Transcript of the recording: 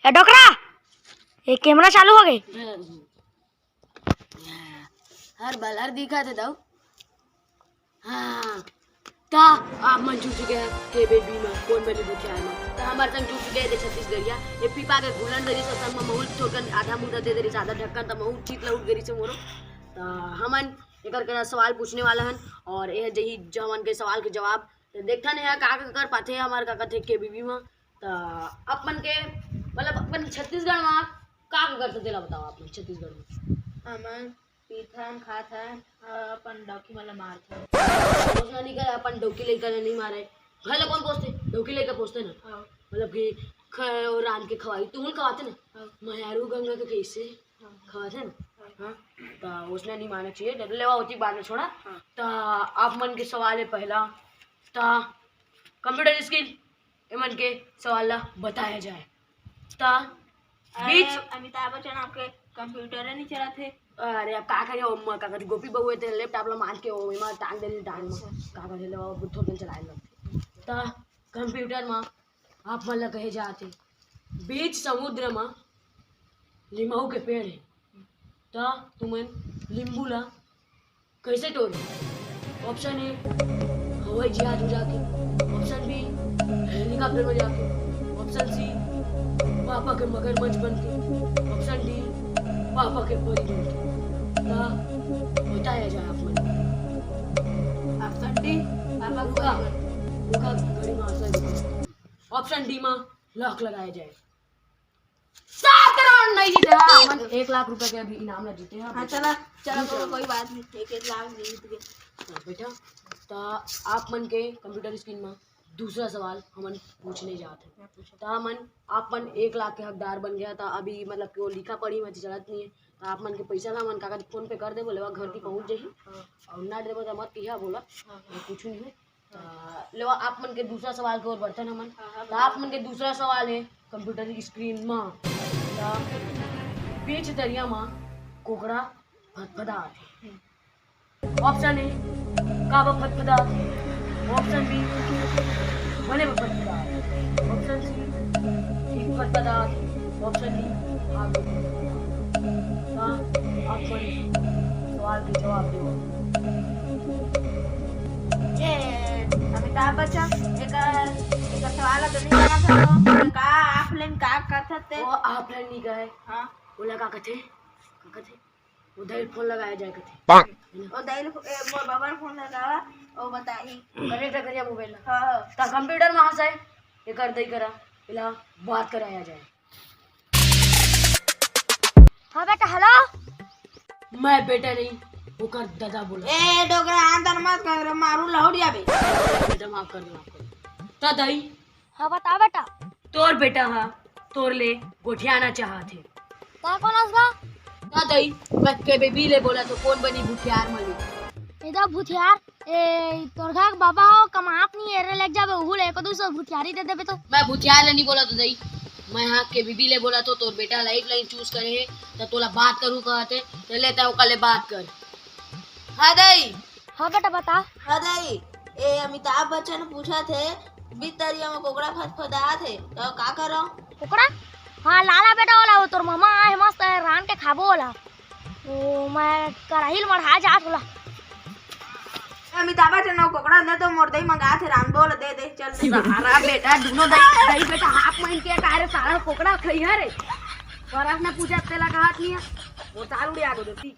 ए डोकरा, ये कैमरा चालू हो गई। हर बलर दिखा थे दाऊ। हाँ ता आप मन चूस गए के बेबी में कौन बनी बुझाए में ता हमार संग चूस गए थे छत्तीसगढ़िया ये पीपा के गुलन दरी से संग में महूल ठोकन आधा मुद्दा दे दरी आधा ढक्कन ता महूल ठीक लउट गरी से मोरो ता हमन एकर के सवाल पूछने वाला हन और यह जही जवन के सवाल के जवाब देखता नहीं है का कर पाते हमार का कथे के बीबी में ता अपन के मतलब अपन छत्तीसगढ़ में का करते तेला बताओ आप छत्तीसगढ़ में हमन पीथन खाथन अपन डॉकी वाला मारथन पोसना नहीं करे अपन डोकी लेकर नहीं मारे भले कौन पोसते डोकी लेकर पोसते ना मतलब कि रान के खवाई तुम खवाते ना मयारू गंगा के कैसे खवाते ना हाँ तो उसने नहीं मारना चाहिए डर लेवा होती बाद में छोड़ा तो आप मन के सवाल है पहला तो कंप्यूटर स्किल मन के सवाल बताया जाए तो बीच अमिताभ बच्चन आपके कंप्यूटर नहीं चला थे अरे अब का करे ओम का करे गोपी बहू थे लैपटॉप ला मान के ओम में टांग देली टांग में का करे लो बुद्धो दिन चलाए लो ता कंप्यूटर में आप मन ला कहे जाते बीच समुद्र में लीमऊ के पेड़ है ता तुमन लींबू ला कैसे तोड़े ऑप्शन ए हवाई जहाज में जाके ऑप्शन बी हेलीकॉप्टर में जाके ऑप्शन सी पापा के मगरमच्छ बन के ऑप्शन डी पापा के परी बन के बताया जाए आप मन ऑप्शन डी पापा का घड़ी में ऑप्शन डी में लाख लगाया जाए 7 करोड़ नहीं जीते हम 1 लाख रुपए के अभी इनाम ला जीते हैं हाँ चला चला तो कोई बात नहीं 1 लाख जीत गए बेटा तो आप मन के कंप्यूटर स्क्रीन में दूसरा सवाल हमन पूछने जाते हैं तो हमन आप मन 1 लाख के हकदार बन गया था अभी मतलब कि वो लिखा पढ़ी में चलत नहीं है तो आप मन के पैसा ला मन कागज फोन पे कर दे बोले घर की पहुंच जाही और ना देबो तो मत किया बोला कुछ नहीं है लेवा आप मन के दूसरा सवाल की ओर बढ़ते हैं हमन तो आप मन के दूसरा सवाल है कंप्यूटर की स्क्रीन में तो बीच दरिया में कोकड़ा फदफदात ऑप्शन ए काबा फदफदात ऑप्शन बी बने फदफदात ऑप्शन सी ठीक फदफदात ऑप्शन डी आगे आप सवाल के जवाब दो ए अमिताभ बच्चन एक सवाल तो नहीं जाना था तो का ऑफलाइन का करते थे वो ऑफलाइन नहीं गए हां बोला का कथे उधर फोन लगाया जाए कथे और दाइल मोर बाबा फोन लगावा और बताई कनेक्ट करिया मोबाइल हां ता कंप्यूटर में हंसाए ये कर दई करा इला बात कराया जाए हाँ बेटा हेलो। मैं बेटा नहीं वो कर दादा बोला ए डोगरा अंदर मत कर मारू लहुड़िया बे बेटा माफ कर ता दाई हाँ बता बेटा। तोर बेटा हाँ तोर ले गोठियाना चाहते ता कौन असगा? ता दाई मैं के बेबी ले बोला तो कौन बनी भूखियार मली इधर भूतियार ए तोर घर बाबा हो कमाप नहीं एरे लग जाबे उहुल एको दूसरा भूतियारी दे देबे तो मैं भूखियार ले नहीं बोला तो दाई मैं हाँ के बीबी ले बोला तो तोर बेटा लाइफ लाइन चूज करे है तो तोला बात करूँ कहते तो लेता है कल बात कर हां दाई हाँ बेटा बता। हां दाई ए अमिताभ बच्चन पूछा थे बितरिया में कोकड़ा फदफदा थे तो का करो कुकड़ा हाँ लाला बेटा वाला वो तोर मामा आए मस्त रान के खाबो वाला वो मैं कराहिल मढ़ा जात होला अमिताभ बच्चन कोकड़ा ले तो मोर दई मंगा थे राम बोल दे दे चल सारा बेटा दोनों दही बेटा हाफ महीन के कारे सारा कोकड़ा खइया रे पर आपने पूछा तेला कहा नहीं है वो चालू आ गो देती